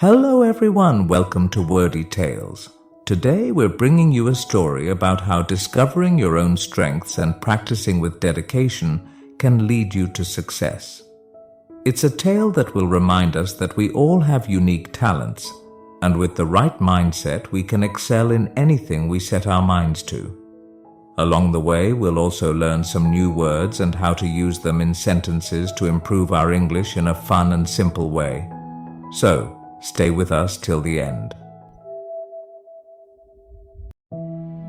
Hello everyone, welcome to Wordy Tales. Today we're bringing you a story about how discovering your own strengths and practicing with dedication can lead you to success. It's a tale that will remind us that we all have unique talents, and with the right mindset we can excel in anything we set our minds to. Along the way, we'll also learn some new words and how to use them in sentences to improve our English in a fun and simple way. So, stay with us till the end.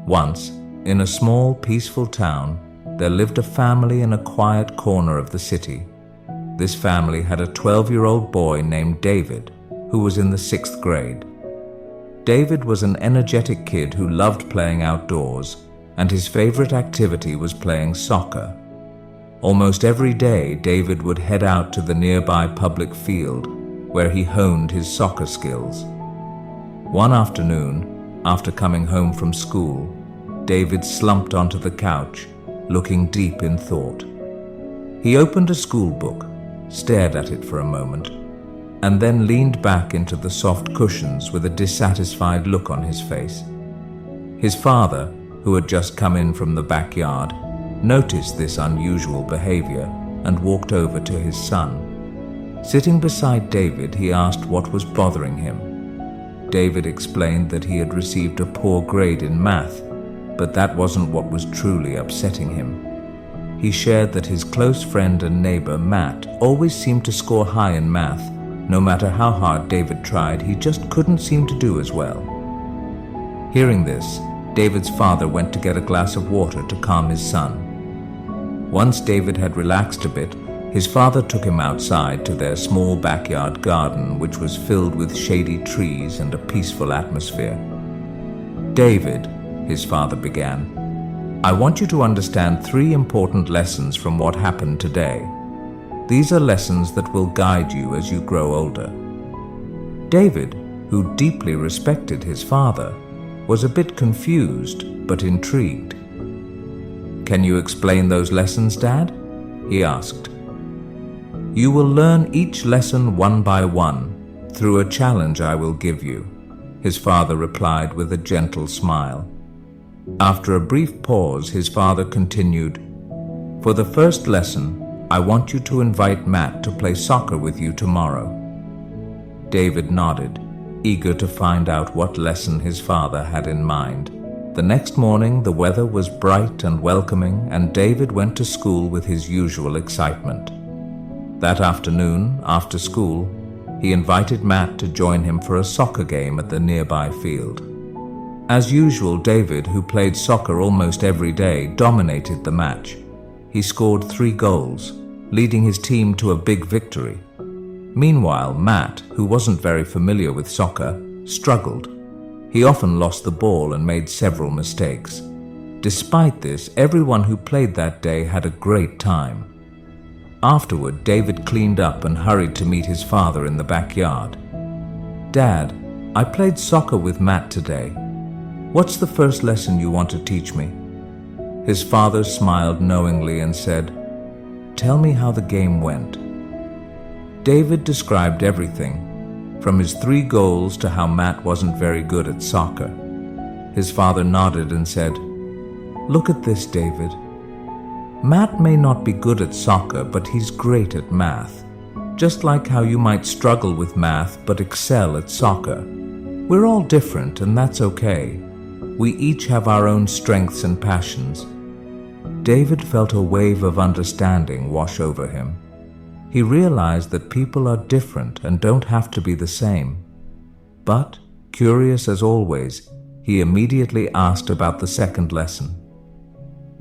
Once, in a small, peaceful town, there lived a family in a quiet corner of the city. This family had a 12-year-old boy named David, who was in the 6th grade. David was an energetic kid who loved playing outdoors, and his favorite activity was playing soccer. Almost every day, David would head out to the nearby public field, where he honed his soccer skills. One afternoon, after coming home from school, David slumped onto the couch, looking deep in thought. He opened a school book, stared at it for a moment, and then leaned back into the soft cushions with a dissatisfied look on his face. His father, who had just come in from the backyard, noticed this unusual behavior and walked over to his son. Sitting beside David, he asked what was bothering him. David explained that he had received a poor grade in math, but that wasn't what was truly upsetting him. He shared that his close friend and neighbor, Matt, always seemed to score high in math. No matter how hard David tried, he just couldn't seem to do as well. Hearing this, David's father went to get a glass of water to calm his son. Once David had relaxed a bit, his father took him outside to their small backyard garden, which was filled with shady trees and a peaceful atmosphere. "David," his father began, "I want you to understand 3 important lessons from what happened today. These are lessons that will guide you as you grow older." David, who deeply respected his father, was a bit confused but intrigued. "Can you explain those lessons, Dad?" he asked. "You will learn each lesson one by one, through a challenge I will give you," his father replied with a gentle smile. After a brief pause, his father continued, "For the first lesson, I want you to invite Matt to play soccer with you tomorrow." David nodded, eager to find out what lesson his father had in mind. The next morning, the weather was bright and welcoming, and David went to school with his usual excitement. That afternoon, after school, he invited Matt to join him for a soccer game at the nearby field. As usual, David, who played soccer almost every day, dominated the match. He scored 3 goals, leading his team to a big victory. Meanwhile, Matt, who wasn't very familiar with soccer, struggled. He often lost the ball and made several mistakes. Despite this, everyone who played that day had a great time. Afterward, David cleaned up and hurried to meet his father in the backyard. "Dad, I played soccer with Matt today. What's the first lesson you want to teach me?" His father smiled knowingly and said, "Tell me how the game went." David described everything, from his 3 goals to how Matt wasn't very good at soccer. His father nodded and said, "Look at this, David. Matt may not be good at soccer, but he's great at math. Just like how you might struggle with math but excel at soccer. We're all different, and that's okay. We each have our own strengths and passions." David felt a wave of understanding wash over him. He realized that people are different and don't have to be the same. But, curious as always, he immediately asked about the second lesson.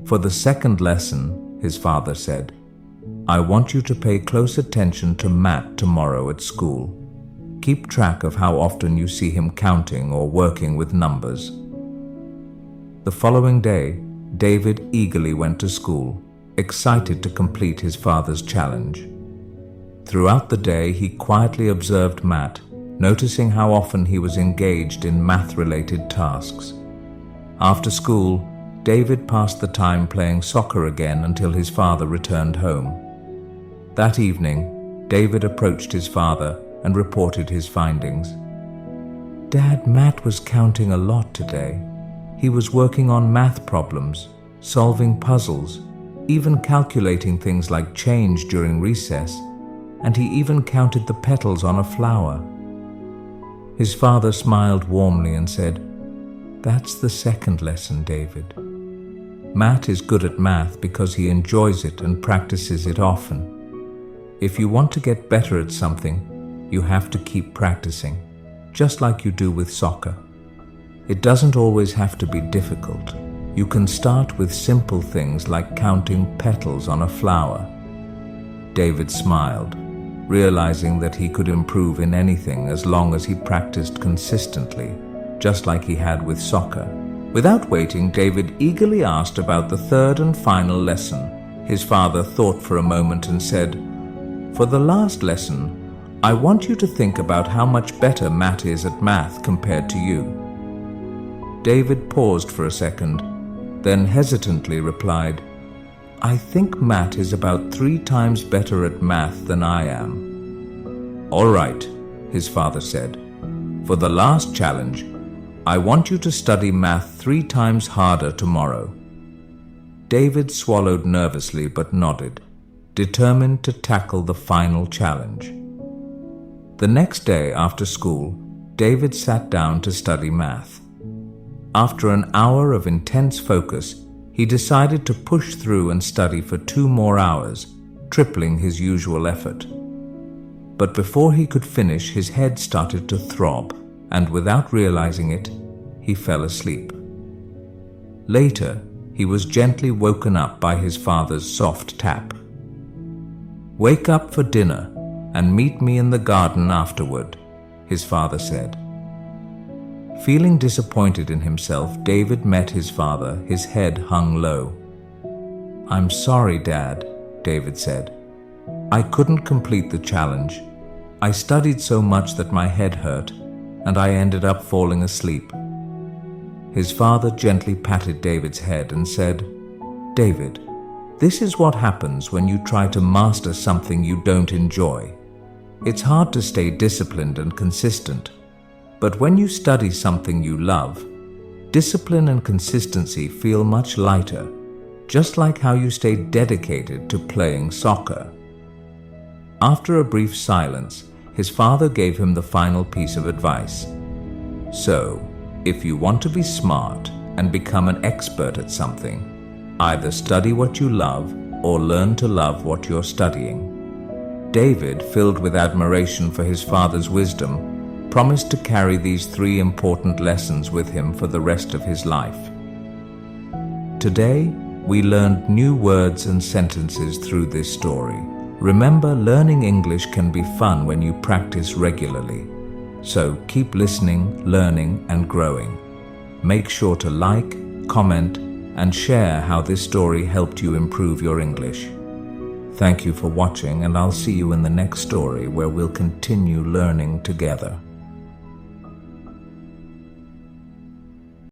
"For the second lesson," his father said, "I want you to pay close attention to Matt tomorrow at school. Keep track of how often you see him counting or working with numbers." The following day, David eagerly went to school, excited to complete his father's challenge. Throughout the day, he quietly observed Matt, noticing how often he was engaged in math-related tasks. After school, David passed the time playing soccer again until his father returned home. That evening, David approached his father and reported his findings. "Dad, Matt was counting a lot today. He was working on math problems, solving puzzles, even calculating things like change during recess, and he even counted the petals on a flower." His father smiled warmly and said, "That's the second lesson, David. Matt is good at math because he enjoys it and practices it often. If you want to get better at something, you have to keep practicing, just like you do with soccer. It doesn't always have to be difficult. You can start with simple things like counting petals on a flower." David smiled, realizing that he could improve in anything as long as he practiced consistently, just like he had with soccer. Without waiting, David eagerly asked about the third and final lesson. His father thought for a moment and said, "For the last lesson, I want you to think about how much better Matt is at math compared to you." David paused for a second, then hesitantly replied, "I think Matt is about 3 times better at math than I am." "All right," his father said. "For the last challenge, I want you to study math 3 times harder tomorrow." David swallowed nervously but nodded, determined to tackle the final challenge. The next day after school, David sat down to study math. After an hour of intense focus, he decided to push through and study for 2 more hours, tripling his usual effort. But before he could finish, his head started to throb, and without realizing it, he fell asleep. Later, he was gently woken up by his father's soft tap. "Wake up for dinner and meet me in the garden afterward," his father said. Feeling disappointed in himself, David met his father, his head hung low. "I'm sorry, Dad," David said. "I couldn't complete the challenge. I studied so much that my head hurt, and I ended up falling asleep." His father gently patted David's head and said, "David, this is what happens when you try to master something you don't enjoy. It's hard to stay disciplined and consistent. But when you study something you love, discipline and consistency feel much lighter, just like how you stay dedicated to playing soccer." After a brief silence, his father gave him the final piece of advice. "So, if you want to be smart and become an expert at something, either study what you love or learn to love what you're studying." David, filled with admiration for his father's wisdom, promised to carry these 3 important lessons with him for the rest of his life. Today, we learned new words and sentences through this story. Remember, learning English can be fun when you practice regularly. So keep listening, learning, and growing. Make sure to like, comment, and share how this story helped you improve your English. Thank you for watching, and I'll see you in the next story where we'll continue learning together.